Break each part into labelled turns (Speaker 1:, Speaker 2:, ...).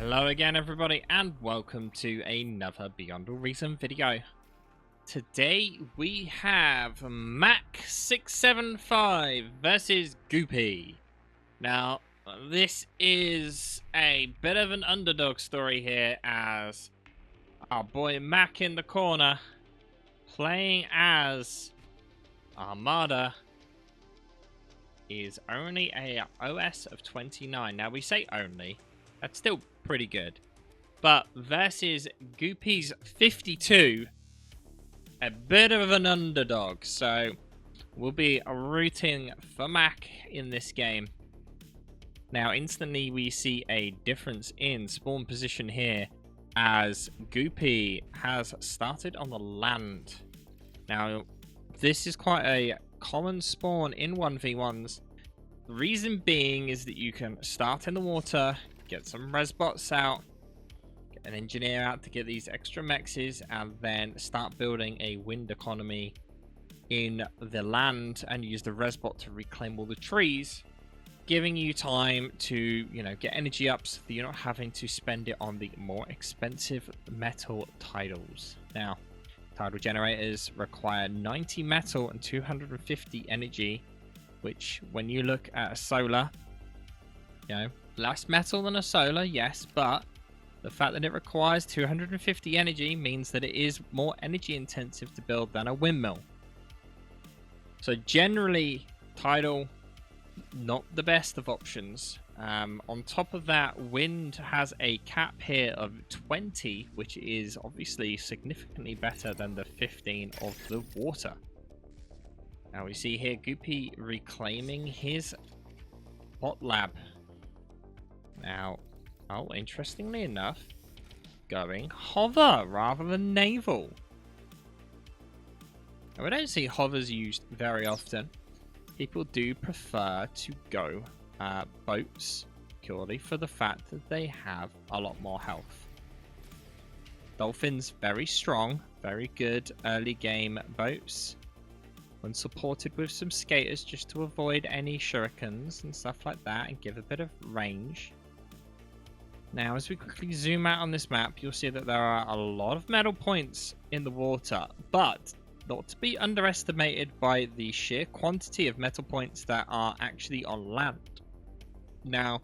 Speaker 1: Hello again everybody and welcome to another Beyond All Reason video. Today we have Mac675 versus Goopy. Now this is a bit of an underdog story here, as our boy Mac in the corner playing as Armada is only a OS of 29. Now we say only, that's still pretty good. But versus Goopy's 52, a bit of an underdog. So we'll be rooting for Mac in this game. Now instantly we see a difference in spawn position here, as Goopy has started on the land. Now this is quite a common spawn in 1v1s. The reason being is that you can start in the water, get some res bots out, get an engineer out to get these extra mexes, and then start building a wind economy in the land and use the res bot to reclaim all the trees, giving you time to, you know, get energy up so that you're not having to spend it on the more expensive metal titles. Now, tidal generators require 90 metal and 250 energy, which when you look at a solar, you know, less metal than a solar, yes, but the fact that it requires 250 energy means that it is more energy intensive to build than a windmill. So generally, tidal, not the best of options. On top of that, wind has a cap here of 20, which is obviously significantly better than the 15 of the water. Now we see here Goopy reclaiming his bot lab. Now, interestingly enough, going hover rather than naval. Now, we don't see hovers used very often. People do prefer to go boats, purely for the fact that they have a lot more health. Dolphins, very strong, very good early game boats, when supported with some skaters just to avoid any shurikens and stuff like that and give a bit of range. Now, as we quickly zoom out on this map, you'll see that there are a lot of medal points in the water, but not to be underestimated by the sheer quantity of metal points that are actually on land. Now,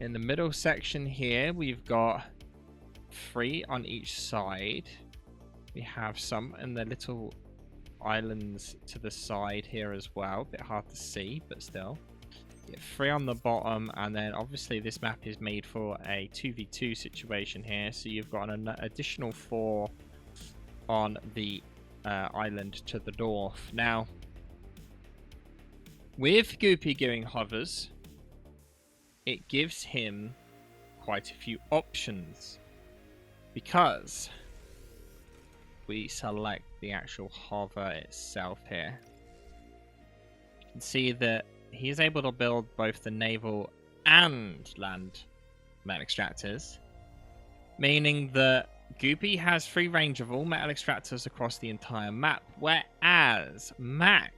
Speaker 1: in the middle section here, we've got 3 on each side. We have some in the little islands to the side here as well. A bit hard to see, but still. 3 on the bottom, and then obviously this map is made for a 2v2 situation here, so you've got an additional 4 on the island to the north. Now, with Goopy giving hovers, it gives him quite a few options, because we select the actual hover itself here. You can see that he is able to build both the naval and land metal extractors, meaning that Goopy has free range of all metal extractors across the entire map, whereas Mac,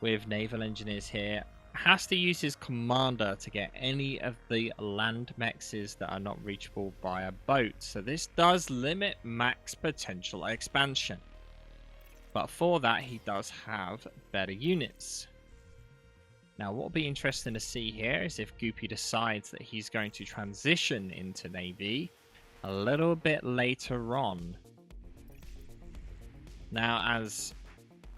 Speaker 1: with naval engineers here, has to use his commander to get any of the land mexes that are not reachable by a boat. So this does limit Mac's potential expansion, but for that he does have better units. Now, what will be interesting to see here is if Goopy decides that he's going to transition into Navy a little bit later on. Now, as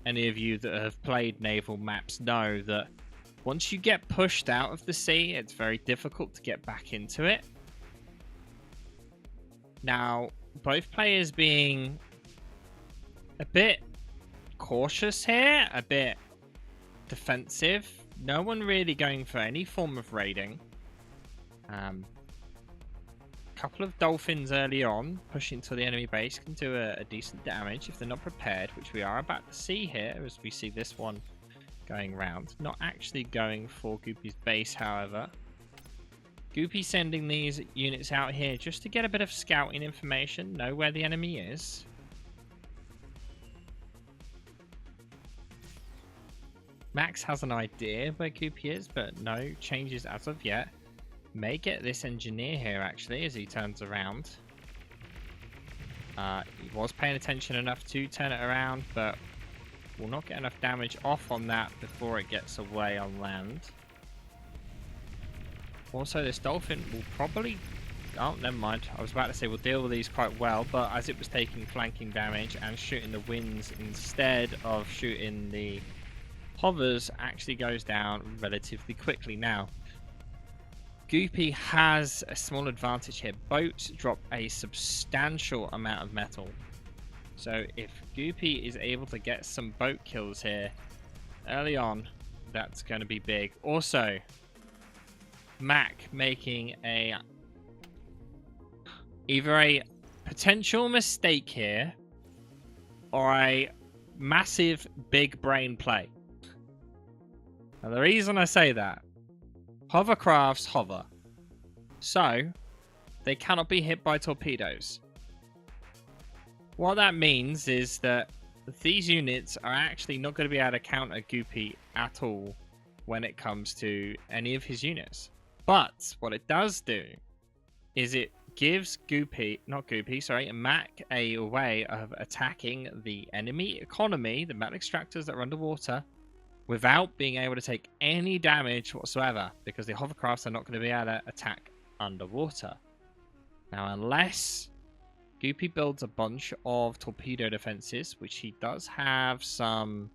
Speaker 1: any of you that have played naval maps know, that once you get pushed out of the sea, it's very difficult to get back into it. Now, both players being a bit cautious here, a bit defensive. No one really going for any form of raiding. Couple of dolphins early on pushing to the enemy base can do a decent damage if they're not prepared, which we are about to see here as we see this one going round. Not actually going for Goopy's base, however. Goopy sending these units out here just to get a bit of scouting information, know where the enemy is. Max has an idea where Goopy is, but no changes as of yet. May get this engineer here, actually, as he turns around. He was paying attention enough to turn it around, but will not get enough damage off on that before it gets away on land. Also, this dolphin will probably... Oh, never mind. I was about to say we'll deal with these quite well, but as it was taking flanking damage and shooting the winds instead of shooting the hovers, actually goes down relatively quickly. Now, Goopy has a small advantage here. Boats drop a substantial amount of metal. So if Goopy is able to get some boat kills here early on, that's going to be big. Also, Mac making either a potential mistake here or a massive big brain play. Now the reason I say that, hovercrafts hover, so they cannot be hit by torpedoes. What that means is that these units are actually not going to be able to counter Goopy at all when it comes to any of his units. But what it does do is it gives Mac a way of attacking the enemy economy, the metal extractors that are underwater, without being able to take any damage whatsoever, because the hovercrafts are not going to be able to attack underwater. Now, unless Goopy builds a bunch of torpedo defenses, which he does have some,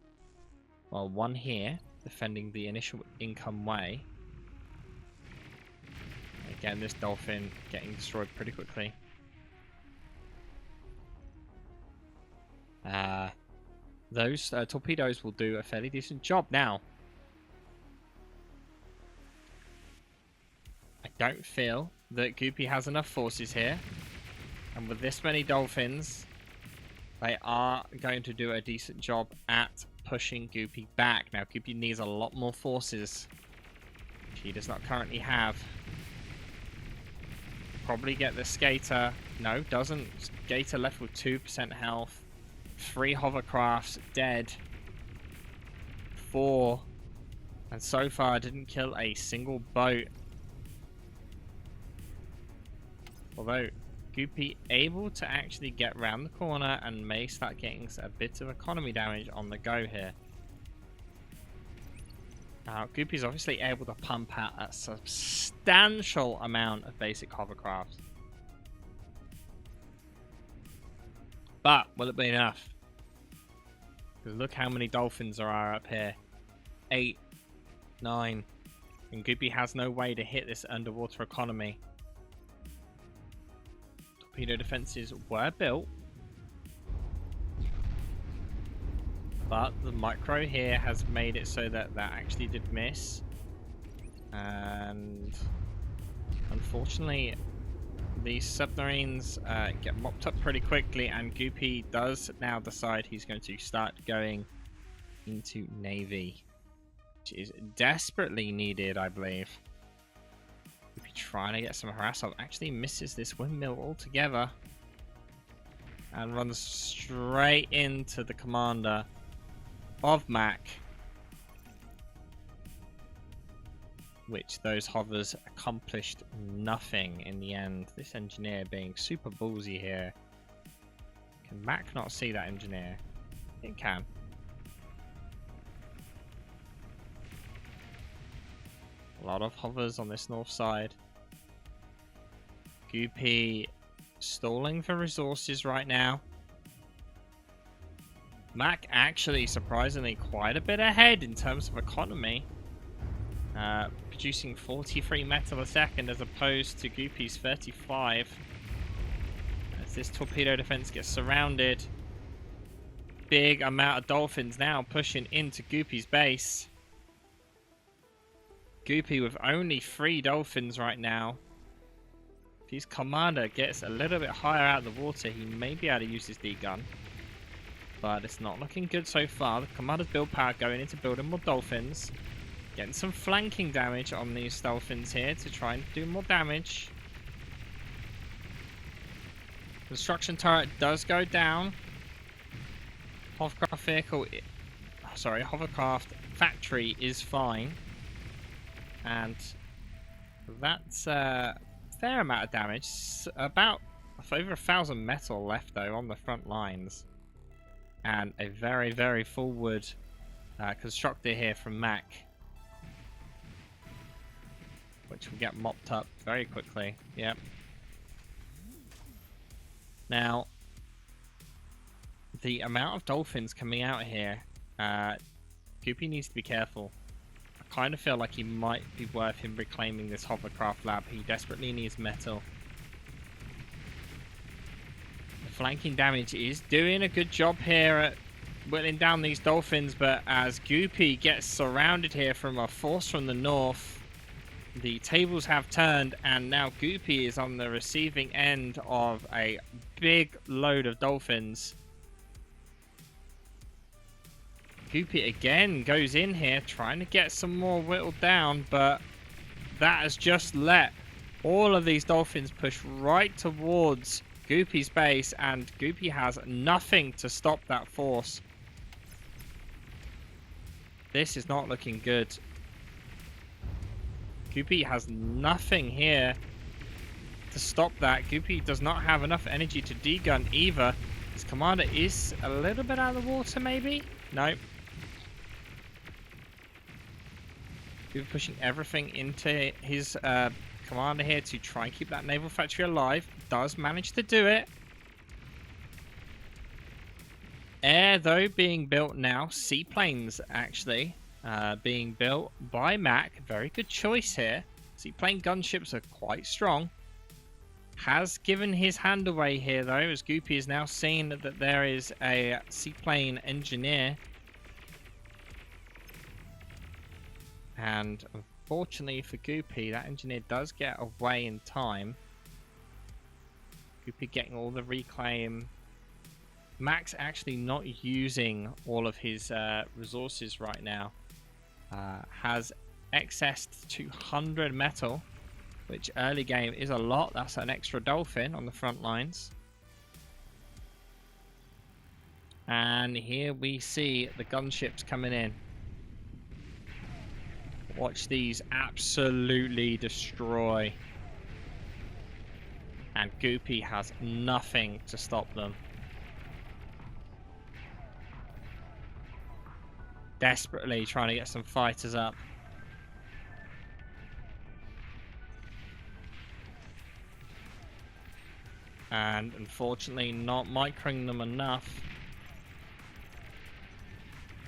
Speaker 1: well, one here, defending the initial income way. Again, this dolphin getting destroyed pretty quickly. Those torpedoes will do a fairly decent job. Now, I don't feel that Goopy has enough forces here. And with this many dolphins, they are going to do a decent job at pushing Goopy back. Now, Goopy needs a lot more forces, which he does not currently have. Probably get the skater. No, doesn't. Skater left with 2% health. 3 hovercrafts dead. 4. And so far didn't kill a single boat. Although Goopy able to actually get around the corner and may start getting a bit of economy damage on the go here. Now, Goopy's obviously able to pump out a substantial amount of basic hovercrafts. But will it be enough? Because look how many dolphins there are up here. 8, 9. And Goopy has no way to hit this underwater economy. Torpedo defenses were built. But the micro here has made it so that that actually did miss. And unfortunately, these submarines get mopped up pretty quickly, and Goopy does now decide he's going to start going into Navy, which is desperately needed, I believe. Goopy trying to get some harassment, actually misses this windmill altogether and runs straight into the commander of Mac, which those hovers accomplished nothing in the end. This engineer being super ballsy here. Can Mac not see that engineer? It can. A lot of hovers on this north side. Goopy stalling for resources right now. Mac actually surprisingly quite a bit ahead in terms of economy. Producing 43 metal a second as opposed to Goopy's 35. As this torpedo defense gets surrounded. Big amount of dolphins now pushing into Goopy's base. Goopy with only 3 dolphins right now. If his commander gets a little bit higher out of the water, he may be able to use his D-gun. But it's not looking good so far. The commander's build power going into building more dolphins. Getting some flanking damage on these dolphins here to try and do more damage. Construction turret does go down. Hovercraft vehicle... Sorry, hovercraft factory is fine. And That's a fair amount of damage. About over 1,000 metal left though on the front lines. And a very, very forward constructor here from Mac. Which will get mopped up very quickly. Yep. Now, the amount of dolphins coming out here, Goopy needs to be careful. I kind of feel like he might be worth him reclaiming this hovercraft lab. He desperately needs metal. The flanking damage is doing a good job here at whittling down these dolphins, but as Goopy gets surrounded here from a force from the north, the tables have turned, and now Goopy is on the receiving end of a big load of dolphins. Goopy again goes in here trying to get some more whittled down, but that has just let all of these dolphins push right towards Goopy's base, and Goopy has nothing to stop that force. This is not looking good. Goopy has nothing here to stop that. Goopy does not have enough energy to degun either. His commander is a little bit out of the water, maybe? Nope. Goopy pushing everything into his commander here to try and keep that naval factory alive. Does manage to do it. Air, though, being built now. Seaplanes, actually, being built by Mac. Very good choice here. Seaplane gunships are quite strong. Has given his hand away here, though, as Goopy is now seeing that there is a seaplane engineer. And unfortunately for Goopy, that engineer does get away in time. Goopy getting all the reclaim. Mac's actually not using all of his resources right now. Has excess 200 metal, which early game is a lot. That's an extra dolphin on the front lines. And here we see the gunships coming in. Watch these absolutely destroy. And Goopy has nothing to stop them. Desperately trying to get some fighters up. And unfortunately not microing them enough.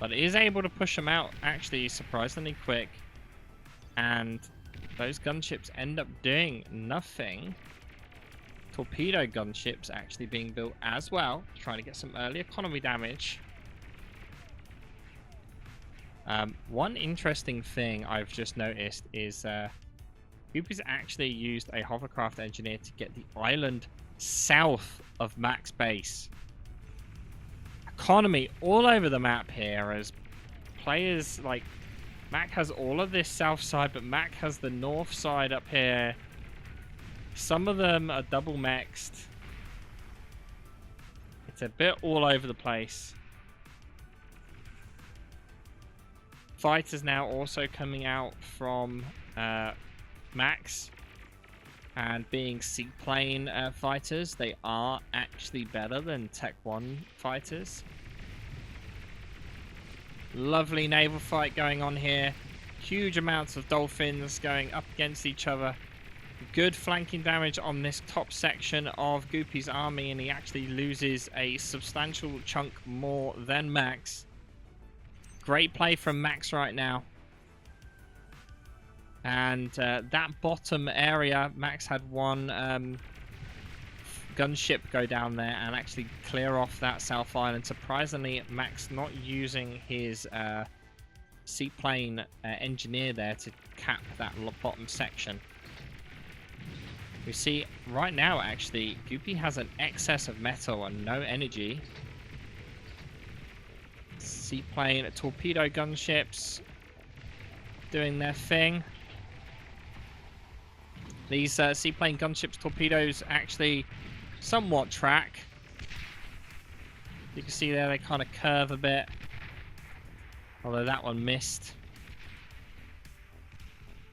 Speaker 1: But it is able to push them out actually surprisingly quick. And those gunships end up doing nothing. Torpedo gunships actually being built as well, trying to get some early economy damage. One interesting thing I've just noticed is Goopy's actually used a hovercraft engineer to get the island south of Mac's base. Economy all over the map here, as players like Mac has all of this south side, but Mac has the north side up here. Some of them are double mexed. It's a bit all over the place. Fighters now also coming out from Max and being seaplane fighters. They are actually better than Tech 1 fighters. Lovely naval fight going on here. Huge amounts of dolphins going up against each other. Good flanking damage on this top section of Goopy's army, and he actually loses a substantial chunk more than Max. Great play from Max right now. And that bottom area, Max had one gunship go down there and actually clear off that South Island. Surprisingly, Max not using his seaplane engineer there to cap that bottom section. We see right now, actually, Goopy has an excess of metal and no energy. Seaplane torpedo gunships doing their thing. These seaplane gunships torpedoes actually somewhat track. You can see there they kind of curve a bit, although that one missed.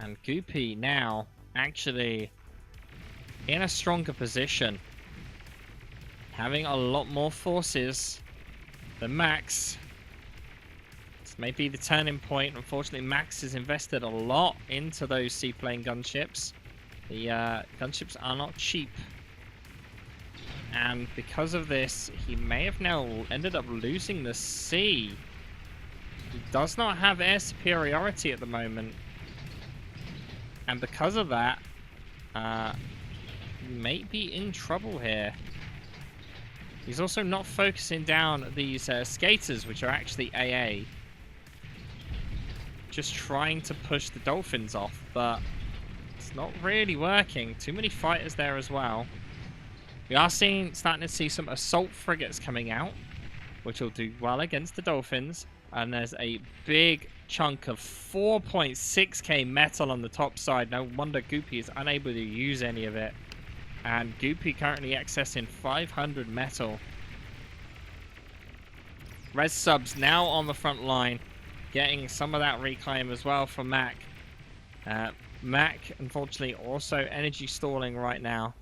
Speaker 1: And Goopy now actually in a stronger position, having a lot more forces than Max. This may be the turning point. Unfortunately, Max has invested a lot into those seaplane gunships. The gunships are not cheap. And because of this, he may have now ended up losing the sea. He does not have air superiority at the moment. And because of that, he may be in trouble here. He's also not focusing down these skaters, which are actually AA. Just trying to push the dolphins off, but it's not really working. Too many fighters there as well. We are starting to see some assault frigates coming out, which will do well against the dolphins. And there's a big chunk of 4.6k metal on the top side. No wonder Goopy is unable to use any of it. And Goopy currently accessing 500 metal. Res subs now on the front line, getting some of that reclaim as well from Mac. Mac, unfortunately, also energy stalling right now.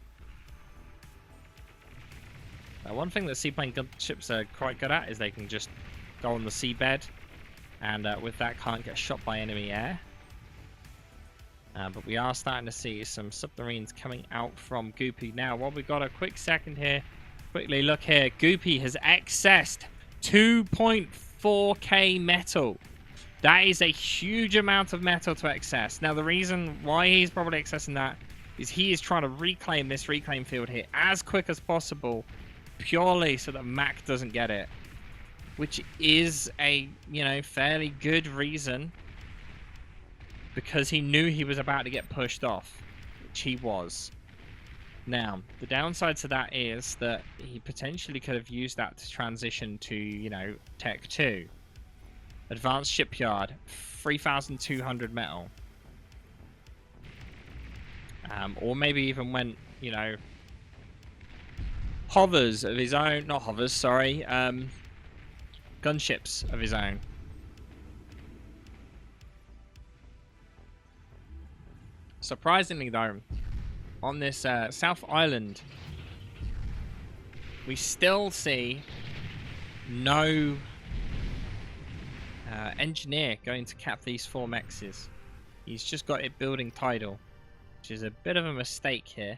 Speaker 1: One thing that seaplane gunships are quite good at is they can just go on the seabed, and with that can't get shot by enemy air. But we are starting to see some submarines coming out from Goopy. Now, while we've got a quick second here, quickly look here. Goopy has accessed 2.4k metal. That is a huge amount of metal to access. Now, the reason why he's probably accessing that is he is trying to reclaim this reclaim field here as quick as possible, purely so that Mac doesn't get it. Which is a, fairly good reason, because he knew he was about to get pushed off, which he was. Now, the downside to that is that he potentially could have used that to transition to, Tech 2. Advanced Shipyard, 3,200 metal. Or maybe even went, hovers of his own, not hovers, sorry, gunships of his own. Surprisingly though, on this South Island, we still see no engineer going to cap these 4 mexes. He's just got it building tidal, which is a bit of a mistake here.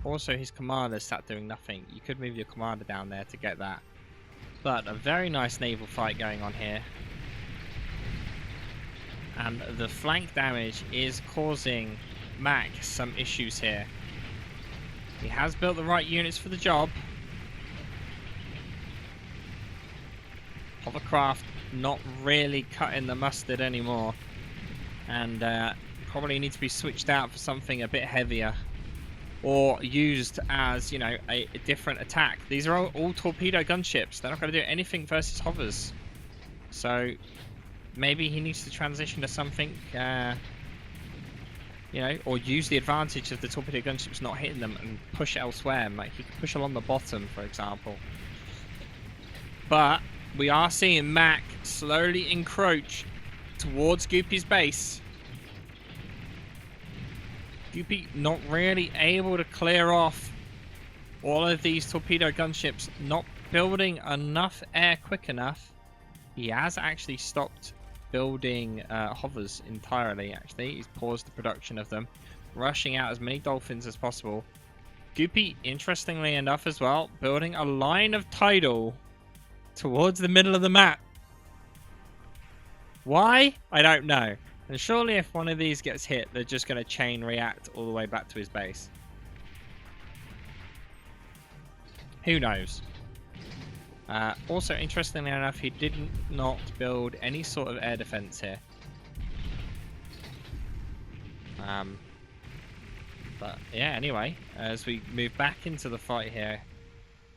Speaker 1: Also, his commander's sat doing nothing. You could move your commander down there to get that. But a very nice naval fight going on here. And the flank damage is causing Mac some issues here. He has built the right units for the job. Hovercraft not really cutting the mustard anymore. And probably need to be switched out for something a bit heavier. Or used as, a different attack. These are all torpedo gunships. They're not going to do anything versus hovers. So maybe he needs to transition to something, or use the advantage of the torpedo gunships not hitting them and push elsewhere. Like he could push along the bottom, for example. But we are seeing Mac slowly encroach towards Goopy's base. Goopy not really able to clear off all of these torpedo gunships, not building enough air quick enough. He has actually stopped building hovers entirely, actually. He's paused the production of them, rushing out as many dolphins as possible. Goopy, interestingly enough as well, building a line of tidal towards the middle of the map. Why? I don't know. And surely if one of these gets hit, they're just going to chain react all the way back to his base. Who knows? Also, interestingly enough, he did not build any sort of air defense here. But yeah, anyway, as we move back into the fight here,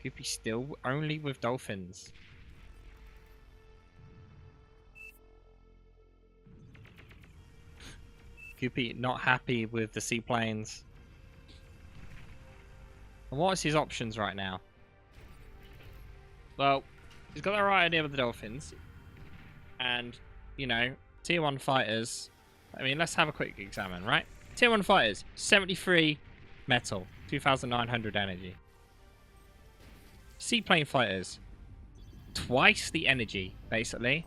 Speaker 1: Goopy still only with dolphins. Goopy not happy with the seaplanes. And what is his options right now? Well, he's got the right idea with the dolphins. And, tier 1 fighters. I mean, let's have a quick examine, right? Tier 1 fighters, 73 metal, 2,900 energy. Seaplane fighters, twice the energy, basically.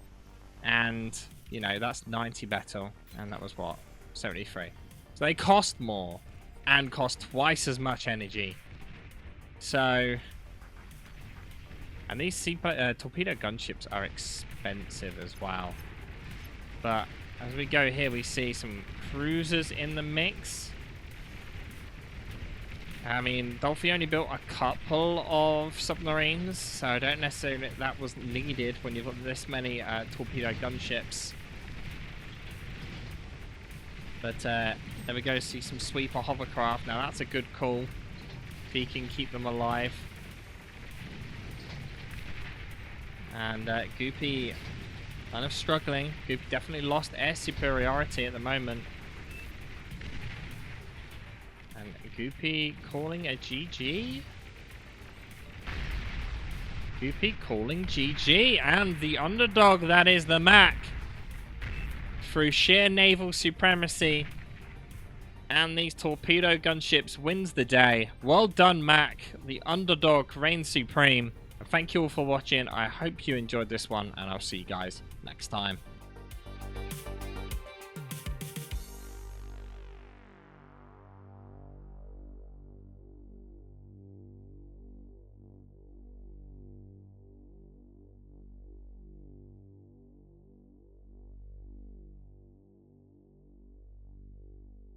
Speaker 1: And, you know, that's 90 metal. And that was what? 73. So they cost more and cost twice as much energy. So, and these torpedo gunships are expensive as well. But as we go here, we see some cruisers in the mix. I mean, Dolphy only built a couple of submarines, so I don't necessarily think that was needed when you've got this many torpedo gunships. But there we go, see some sweeper hovercraft. Now that's a good call, if he can keep them alive. And Goopy kind of struggling. Goopy definitely lost air superiority at the moment. And Goopy calling a GG. Goopy calling GG. And the underdog, that is the Mac, through sheer naval supremacy and these torpedo gunships, wins the day. Well done, Mac. The underdog reigns supreme. Thank you all for watching. I hope you enjoyed this one, and I'll see you guys next time.